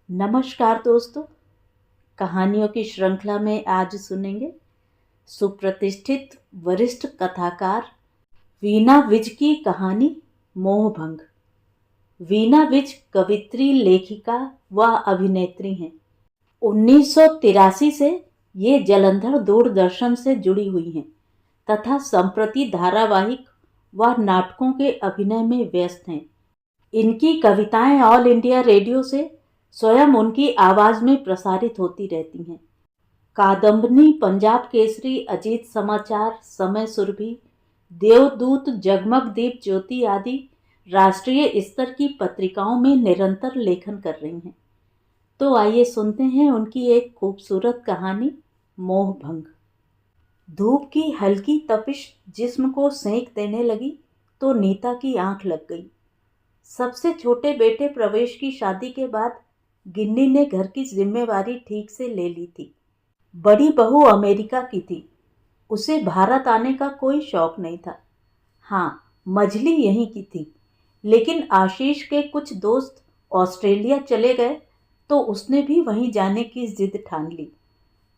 नमस्कार दोस्तों। कहानियों की श्रृंखला में आज सुनेंगे सुप्रतिष्ठित वरिष्ठ कथाकार वीणा विज की कहानी मोहभंग। वीणा विज कवित्री, लेखिका व अभिनेत्री हैं। 1983 से ये जलंधर दूरदर्शन से जुड़ी हुई हैं तथा संप्रति धारावाहिक व नाटकों के अभिनय में व्यस्त हैं। इनकी कविताएं ऑल इंडिया रेडियो से स्वयं उनकी आवाज में प्रसारित होती रहती हैं। कादम्बनी, पंजाब केसरी, अजीत समाचार, समय सुरभि, देवदूत, जगमग दीप ज्योति आदि राष्ट्रीय स्तर की पत्रिकाओं में निरंतर लेखन कर रही हैं। तो आइए सुनते हैं उनकी एक खूबसूरत कहानी मोहभंग। धूप की हल्की तपिश जिस्म को सेंक देने लगी तो नीता की आंख लग गई। सबसे छोटे बेटे प्रवेश की शादी के बाद गिन्नी ने घर की जिम्मेवारी ठीक से ले ली थी। बड़ी बहू अमेरिका की थी। उसे भारत आने का कोई शौक नहीं था। हाँ, मझली यहीं की थी, लेकिन आशीष के कुछ दोस्त ऑस्ट्रेलिया चले गए तो उसने भी वहीं जाने की जिद ठान ली।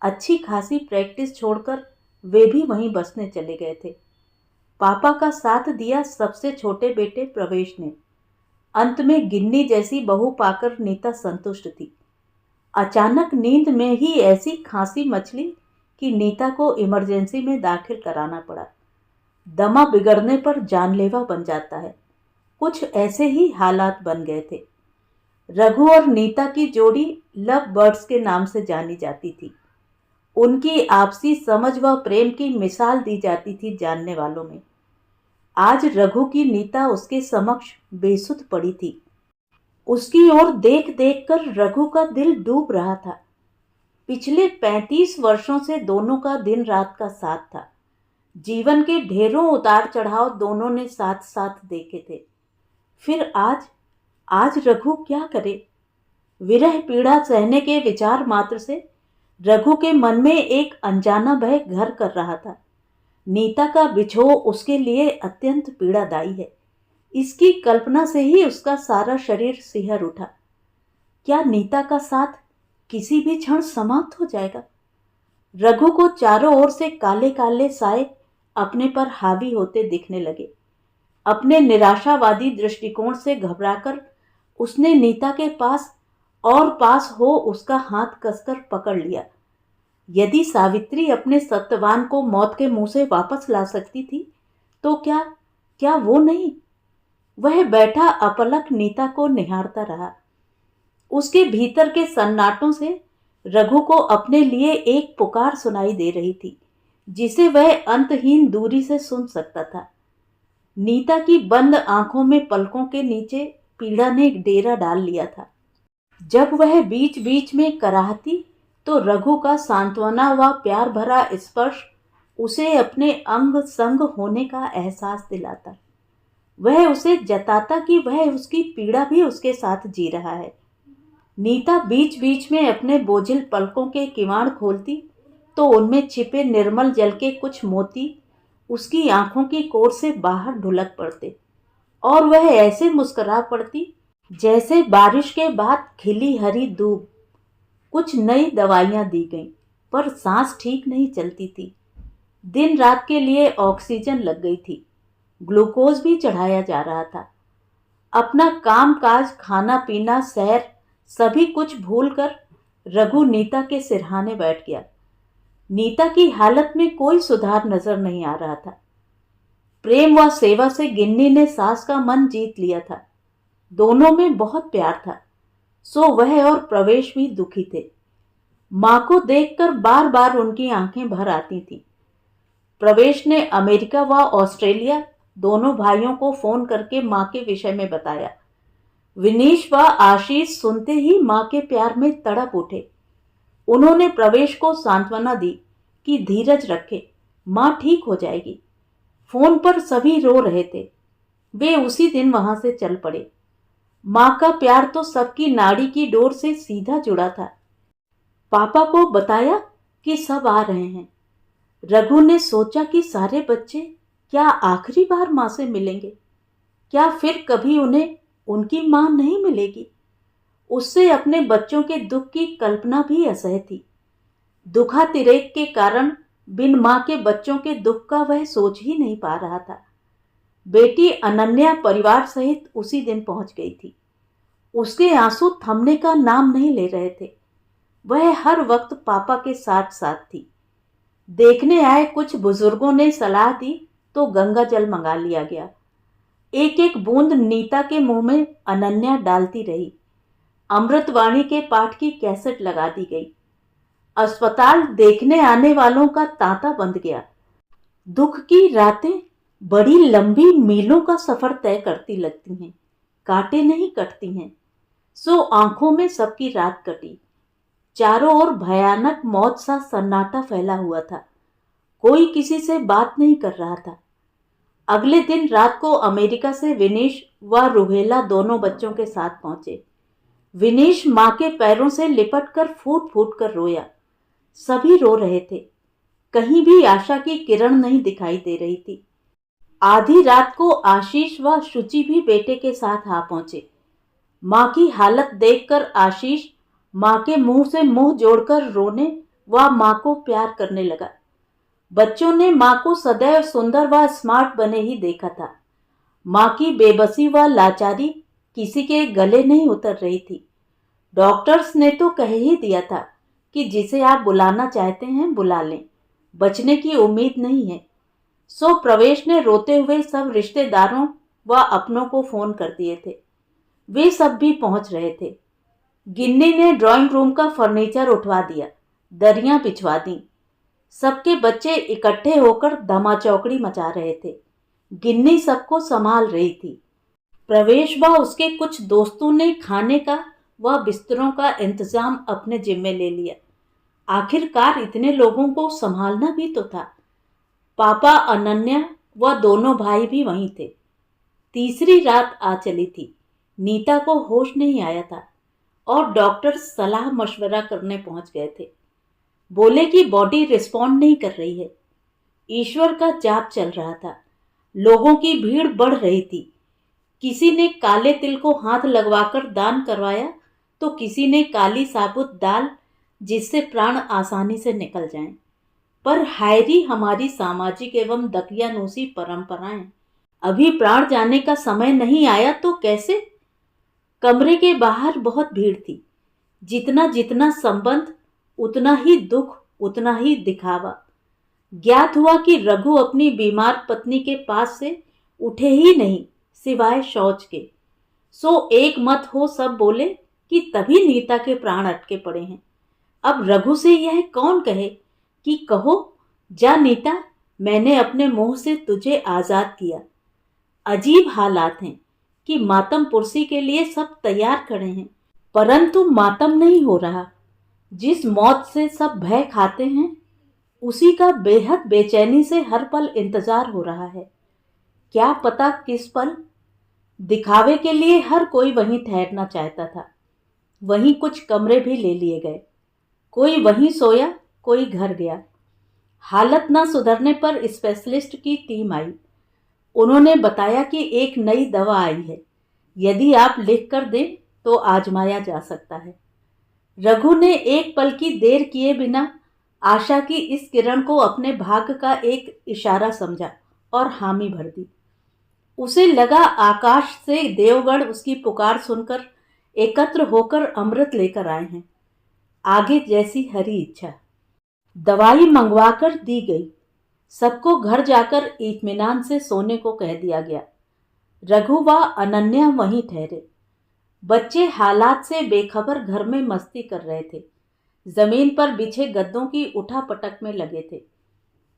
अच्छी खासी प्रैक्टिस छोड़कर वे भी वहीं बसने चले गए थे। पापा का साथ दिया सबसे छोटे बेटे प्रवेश ने। अंत में गिन्नी जैसी बहू पाकर नीता संतुष्ट थी। अचानक नींद में ही ऐसी खांसी मचली कि नीता को इमरजेंसी में दाखिल कराना पड़ा। दमा बिगड़ने पर जानलेवा बन जाता है। कुछ ऐसे ही हालात बन गए थे। रघु और नीता की जोड़ी लव बर्ड्स के नाम से जानी जाती थी। उनकी आपसी समझ व प्रेम की मिसाल दी जाती थी जानने वालों में। आज रघु की नीता उसके समक्ष बेसुध पड़ी थी। उसकी ओर देख देख कर रघु का दिल डूब रहा था। पिछले 35 वर्षों से दोनों का दिन रात का साथ था। जीवन के ढेरों उतार चढ़ाव दोनों ने साथ साथ देखे थे। फिर आज रघु क्या करे? विरह पीड़ा सहने के विचार मात्र से रघु के मन में एक अनजाना भय घर कर रहा था। नीता का बिछोह उसके लिए अत्यंत पीड़ादायी है। इसकी कल्पना से ही उसका सारा शरीर सिहर उठा। क्या नीता का साथ किसी भी क्षण समाप्त हो जाएगा? रघु को चारों ओर से काले काले साए अपने पर हावी होते दिखने लगे। अपने निराशावादी दृष्टिकोण से घबराकर उसने नीता के पास हो उसका हाथ कसकर पकड़ लिया। यदि सावित्री अपने सत्यवान को मौत के मुंह से वापस ला सकती थी तो क्या वो नहीं? वह बैठा अपलक नीता को निहारता रहा। उसके भीतर के सन्नाटों से रघु को अपने लिए एक पुकार सुनाई दे रही थी जिसे वह अंतहीन दूरी से सुन सकता था। नीता की बंद आंखों में पलकों के नीचे पीड़ा ने डेरा डाल लिया था। जब वह बीच बीच में कराहती तो रघु का सांत्वना व प्यार भरा स्पर्श उसे अपने अंग संग होने का एहसास दिलाता। वह उसे जताता कि वह उसकी पीड़ा भी उसके साथ जी रहा है। नीता बीच बीच में अपने बोझिल पलकों के किवाड़ खोलती तो उनमें छिपे निर्मल जल के कुछ मोती उसकी आंखों की कोर से बाहर ढुलक पड़ते और वह ऐसे मुस्कुरा पड़ती जैसे बारिश के बाद खिली हरी दूब। कुछ नई दवाइयां दी गईं, पर सांस ठीक नहीं चलती थी। दिन रात के लिए ऑक्सीजन लग गई थी। ग्लूकोज भी चढ़ाया जा रहा था। अपना काम काज, खाना पीना, सैर सभी कुछ भूलकर रघु नीता के सिरहाने बैठ गया। नीता की हालत में कोई सुधार नजर नहीं आ रहा था। प्रेम व सेवा से गिन्नी ने सास का मन जीत लिया था। दोनों में बहुत प्यार था, सो वह और प्रवेश भी दुखी थे। मां को देखकर बार बार उनकी आंखें भर आती थीं। प्रवेश ने अमेरिका व ऑस्ट्रेलिया दोनों भाइयों को फोन करके मां के विषय में बताया। विनीश व आशीष सुनते ही मां के प्यार में तड़प उठे। उन्होंने प्रवेश को सांत्वना दी कि धीरज रखे, मां ठीक हो जाएगी। फोन पर सभी रो रहे थे। वे उसी दिन वहां से चल पड़े। मां का प्यार तो सबकी नाड़ी की डोर से सीधा जुड़ा था। पापा को बताया कि सब आ रहे हैं। रघु ने सोचा कि सारे बच्चे क्या आखिरी बार मां से मिलेंगे? क्या फिर कभी उन्हें उनकी मां नहीं मिलेगी? उससे अपने बच्चों के दुख की कल्पना भी असह्य थी। दुखातिरेक के कारण बिन मां के बच्चों के दुख का वह सोच ही नहीं पा रहा था। बेटी अनन्या परिवार सहित उसी दिन पहुंच गई थी। उसके आंसू थमने का नाम नहीं ले रहे थे। वह हर वक्त पापा के साथ साथ थी। देखने आए कुछ बुजुर्गों ने सलाह दी तो गंगा जल मंगा लिया गया। एक एक बूंद नीता के मुंह में अनन्या डालती रही। अमृतवाणी के पाठ की कैसेट लगा दी गई। अस्पताल देखने आने वालों का तांता बंध गया। दुख की रातें बड़ी लंबी मीलों का सफर तय करती लगती हैं, कांटे नहीं कटती हैं। सो आंखों में सबकी रात कटी। चारों ओर भयानक मौत सा सन्नाटा फैला हुआ था। कोई किसी से बात नहीं कर रहा था। अगले दिन रात को अमेरिका से विनेश व रुहेला दोनों बच्चों के साथ पहुंचे। विनेश मां के पैरों से लिपटकर फूट फूट कर रोया। सभी रो रहे थे। कहीं भी आशा की किरण नहीं दिखाई दे रही थी। आधी रात को आशीष व शुचि भी बेटे के साथ आ पहुंचे। मां की हालत देखकर आशीष मां के मुंह से मुंह जोड़कर रोने व मां को प्यार करने लगा। बच्चों ने मां को सदैव सुंदर व स्मार्ट बने ही देखा था। मां की बेबसी व लाचारी किसी के गले नहीं उतर रही थी। डॉक्टर्स ने तो कह ही दिया था कि जिसे आप बुलाना चाहते हैं बुला लें, बचने की उम्मीद नहीं है। सो प्रवेश ने रोते हुए सब रिश्तेदारों व अपनों को फोन कर दिए थे। वे सब भी पहुंच रहे थे। गिन्नी ने ड्राइंग रूम का फर्नीचर उठवा दिया, दरियां बिछवा दी। सबके बच्चे इकट्ठे होकर धमाचौकड़ी मचा रहे थे। गिन्नी सबको संभाल रही थी। प्रवेश व उसके कुछ दोस्तों ने खाने का व बिस्तरों का इंतजाम अपने जिम्मे ले लिया। आखिरकार इतने लोगों को संभालना भी तो था। पापा, अनन्या व दोनों भाई भी वहीं थे। तीसरी रात आ चली थी। नीता को होश नहीं आया था और डॉक्टर सलाह मशवरा करने पहुंच गए थे। बोले कि बॉडी रिस्पॉन्ड नहीं कर रही है। ईश्वर का जाप चल रहा था। लोगों की भीड़ बढ़ रही थी। किसी ने काले तिल को हाथ लगवाकर दान करवाया तो किसी ने काली साबुत दाल, जिससे प्राण आसानी से निकल जाएं। पर हायरी हमारी सामाजिक एवं दकियानूसी परंपराएं। अभी प्राण जाने का समय नहीं आया तो कैसे? कमरे के बाहर बहुत भीड़ थी। जितना जितना संबंध उतना ही दुख, उतना ही दिखावा। ज्ञात हुआ कि रघु अपनी बीमार पत्नी के पास से उठे ही नहीं सिवाय शौच के। सो एक मत हो सब बोले कि तभी नीता के प्राण अटके पड़े हैं। अब रघु से यह कौन कहे कि कहो जा नीता, मैंने अपने मुंह से तुझे आजाद किया। अजीब हालात हैं कि मातम पुरसी के लिए सब तैयार खड़े हैं, परंतु मातम नहीं हो रहा। जिस मौत से सब भय खाते हैं उसी का बेहद बेचैनी से हर पल इंतजार हो रहा है। क्या पता किस पल? दिखावे के लिए हर कोई वहीं ठहरना चाहता था। वहीं कुछ कमरे भी ले लिए गए। कोई वहीं सोया, कोई घर गया। हालत न सुधरने पर स्पेशलिस्ट की टीम आई। उन्होंने बताया कि एक नई दवा आई है, यदि आप लिख कर दें तो आजमाया जा सकता है। रघु ने एक पल की देर किए बिना आशा की इस किरण को अपने भाग्य का एक इशारा समझा और हामी भर दी। उसे लगा आकाश से देवगण उसकी पुकार सुनकर एकत्र होकर अमृत लेकर आए हैं। आगे जैसी हरी इच्छा। दवाई मंगवाकर दी गई। सबको घर जाकर इत्मीनान से सोने को कह दिया गया। रघु व अनन्या वहीं ठहरे। बच्चे हालात से बेखबर घर में मस्ती कर रहे थे। जमीन पर बिछे गद्दों की उठापटक में लगे थे।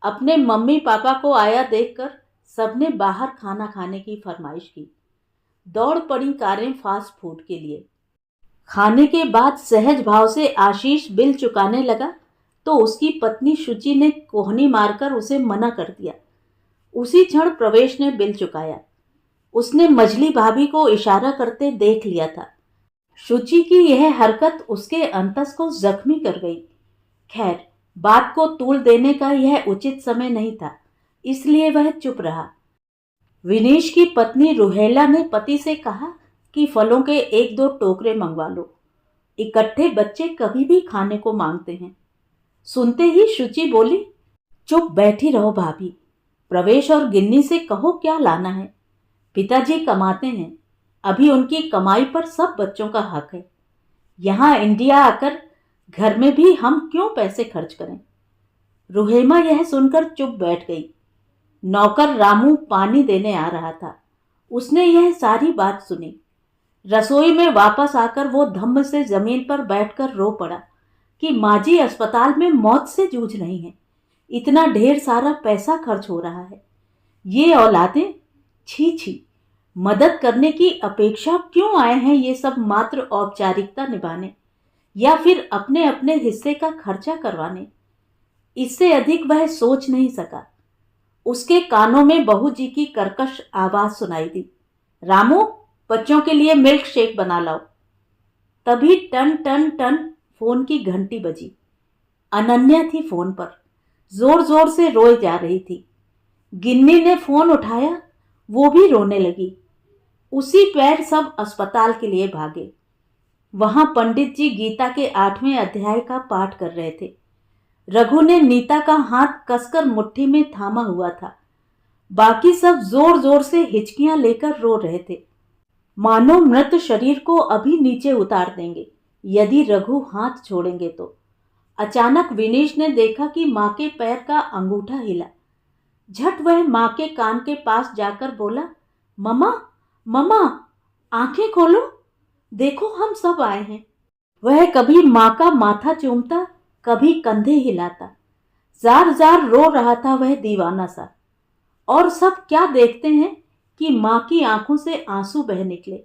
अपने मम्मी पापा को आया देखकर सबने बाहर खाना खाने की फरमाइश की। दौड़ पड़ी कारें फास्ट फूड के लिए। खाने के बाद सहज भाव से आशीष बिल चुकाने लगा तो उसकी पत्नी शुचि ने कोहनी मारकर उसे मना कर दिया। उसी क्षण प्रवेश ने बिल चुकाया। उसने मझली भाभी को इशारा करते देख लिया था। शुचि की यह हरकत उसके अंतस को जख्मी कर गई। खैर, बात को तूल देने का यह उचित समय नहीं था, इसलिए वह चुप रहा। विनेश की पत्नी रुहेला ने पति से कहा कि फलों के एक दो टोकरे मंगवा लो। इकट्ठे बच्चे कभी भी खाने को मांगते हैं। सुनते ही शुचि बोली, चुप बैठी रहो भाभी, प्रवेश और गिन्नी से कहो क्या लाना है। पिताजी कमाते हैं, अभी उनकी कमाई पर सब बच्चों का हक है। यहाँ इंडिया आकर घर में भी हम क्यों पैसे खर्च करें। रुहेमा यह सुनकर चुप बैठ गई। नौकर रामू पानी देने आ रहा था, उसने यह सारी बात सुनी। रसोई में वापस आकर वो धम्म से जमीन पर बैठकर रो पड़ा कि माँ जी अस्पताल में मौत से जूझ रही हैं, इतना ढेर सारा पैसा खर्च हो रहा है। ये औलादें, छी छी, मदद करने की अपेक्षा क्यों आए हैं ये सब मात्र औपचारिकता निभाने या फिर अपने अपने हिस्से का खर्चा करवाने। इससे अधिक वह सोच नहीं सका। उसके कानों में बहू जी की कर्कश आवाज सुनाई दी, रामू बच्चों के लिए मिल्क शेक बना लाओ। तभी टन टन टन फोन की घंटी बजी। अनन्या थी फोन पर, जोर जोर से रोए जा रही थी। गिन्नी ने फोन उठाया, वो भी रोने लगी। उसी पैर सब अस्पताल के लिए भागे। वहां पंडित जी गीता के 8वें अध्याय का पाठ कर रहे थे। रघु ने नीता का हाथ कसकर मुट्ठी में थामा हुआ था। बाकी सब जोर जोर से हिचकियां लेकर रो रहे थे, मानो मृत शरीर को अभी नीचे उतार देंगे यदि रघु हाथ छोड़ेंगे तो। अचानक विनीश ने देखा कि मां के पैर का अंगूठा हिला। झट वह मां के कान के पास जाकर बोला, मम्मा मम्मा आंखें खोलो, देखो हम सब आए हैं। वह कभी मां का माथा चूमता, कभी कंधे हिलाता। जार जार रो रहा था वह दीवाना सा। और सब क्या देखते हैं कि मां की आंखों से आंसू बह निकले।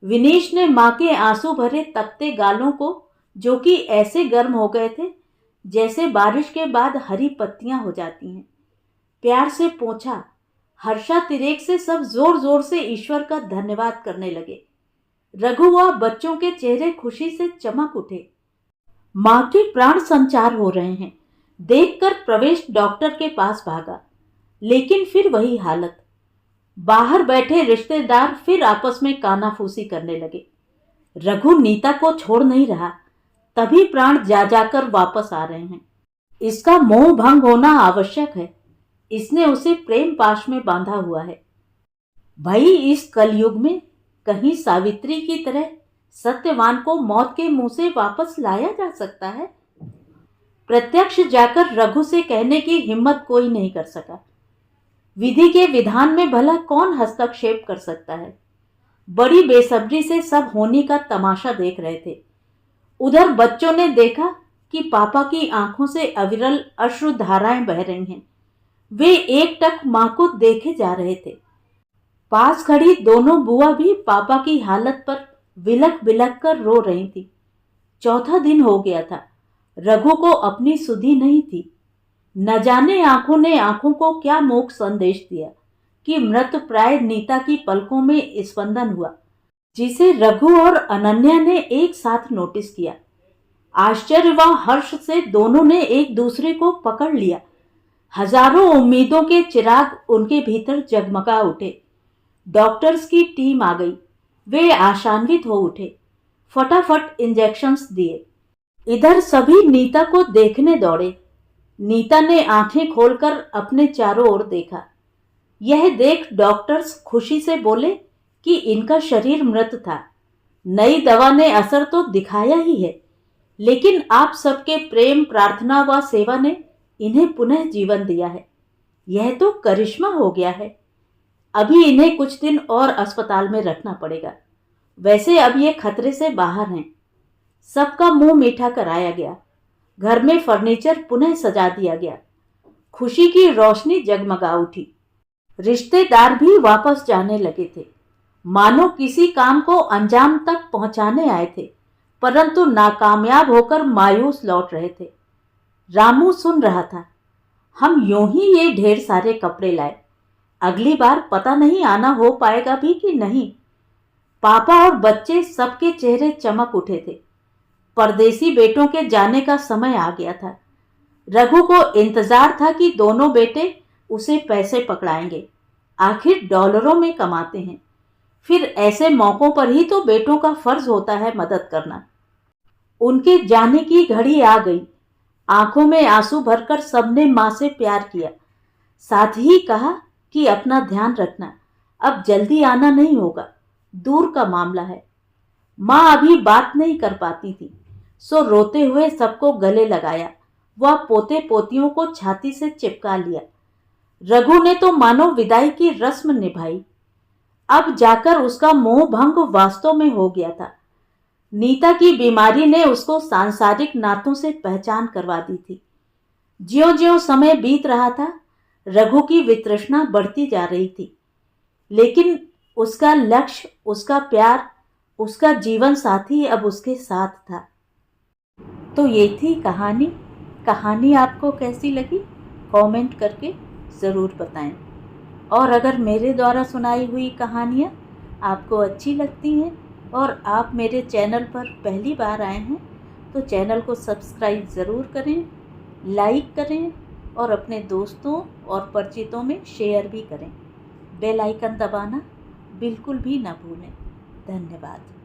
विनीश ने मां के आंसू भरे तपते गालों को, जो कि ऐसे गर्म हो गए थे जैसे बारिश के बाद हरी पत्तियां हो जाती हैं, प्यार से पोंछा। हर्षातिरेक से सब जोर जोर से ईश्वर का धन्यवाद करने लगे। रघु व बच्चों के चेहरे खुशी से चमक उठे। मां के प्राण संचार हो रहे हैं देखकर प्रवेश डॉक्टर के पास भागा, लेकिन फिर वही हालत। बाहर बैठे रिश्तेदार फिर आपस में कानाफूसी करने लगे। रघु नीता को छोड़ नहीं रहा, तभी प्राण जा जाकर वापस आ रहे हैं। इसका मोह भंग होना आवश्यक है, इसने उसे प्रेम पाश में बांधा हुआ है। भाई इस कलयुग में कहीं सावित्री की तरह सत्यवान को मौत के मुंह से वापस लाया जा सकता है। प्रत्यक्ष जाकर रघु से कहने की हिम्मत कोई नहीं कर सका। विधि के विधान में भला कौन हस्तक्षेप कर सकता है। बड़ी बेसब्री से सब होने का तमाशा देख रहे थे। उधर बच्चों ने देखा कि पापा की आंखों से अविरल अश्रु धाराएं बह रही हैं। वे एकटक मां को देखे जा रहे थे। पास खड़ी दोनों बुआ भी पापा की हालत पर विलक विलक कर रो रही थी। चौथा दिन हो गया था, रघु को अपनी सुधि नहीं थी। न जाने आंखों ने आंखों को क्या मोक्ष संदेश दिया कि मृत प्राय नीता की पलकों में स्पंदन हुआ, जिसे रघु और अनन्या ने एक साथ नोटिस किया। आश्चर्य व हर्ष से दोनों ने एक दूसरे को पकड़ लिया। हजारों उम्मीदों के चिराग उनके भीतर जगमगा उठे। डॉक्टर्स की टीम आ गई। वे आशान्वित हो उठे, फटाफट इंजेक्शंस दिए। इधर सभी नीता को देखने दौड़े। नीता ने आंखें खोलकर अपने चारों ओर देखा। यह देख डॉक्टर्स खुशी से बोले कि इनका शरीर मृत था। नई दवा ने असर तो दिखाया ही है, लेकिन आप सबके प्रेम, प्रार्थना व सेवा ने इन्हें पुनः जीवन दिया है। यह तो करिश्मा हो गया है। अभी इन्हें कुछ दिन और अस्पताल में रखना पड़ेगा। वैसे अब ये खतरे से बाहर हैं। सबका मुंह मीठा कराया गया। घर में फर्नीचर पुनः सजा दिया गया। खुशी की रोशनी जगमगा उठी। रिश्तेदार भी वापस जाने लगे थे, मानो किसी काम को अंजाम तक पहुंचाने आए थे, परंतु नाकामयाब होकर मायूस लौट रहे थे। रामू सुन रहा था, हम यूं ही ये ढेर सारे कपड़े लाए, अगली बार पता नहीं आना हो पाएगा भी कि नहीं। पापा और बच्चे सबके चेहरे चमक उठे थे। परदेसी बेटों के जाने का समय आ गया था। रघु को इंतजार था कि दोनों बेटे उसे पैसे पकड़ाएंगे। आखिर डॉलरों में कमाते हैं। फिर ऐसे मौकों पर ही तो बेटों का फर्ज होता है मदद करना। उनके जाने की घड़ी आ गई। आंखों में आंसू भरकर सबने माँ से प्यार किया, साथ ही कहा कि अपना ध्यान रखना, अब जल्दी आना नहीं होगा, दूर का मामला है। माँ अभी बात नहीं कर पाती थी, सो रोते हुए सबको गले लगाया। वह पोते पोतियों को छाती से चिपका लिया। रघु ने तो मानो विदाई की रस्म निभाई। अब जाकर उसका मोह भंग वास्तव में हो गया था। नीता की बीमारी ने उसको सांसारिक नातों से पहचान करवा दी थी। ज्यों ज्यों समय बीत रहा था, रघु की वितृष्णा बढ़ती जा रही थी, लेकिन उसका लक्ष्य, उसका प्यार, उसका जीवन साथी अब उसके साथ था। तो ये थी कहानी। कहानी आपको कैसी लगी कमेंट करके ज़रूर बताएं। और अगर मेरे द्वारा सुनाई हुई कहानियाँ आपको अच्छी लगती हैं और आप मेरे चैनल पर पहली बार आए हैं तो चैनल को सब्सक्राइब ज़रूर करें, लाइक करें और अपने दोस्तों और परिचितों में शेयर भी करें। बेल आइकन दबाना बिल्कुल भी ना भूलें। धन्यवाद।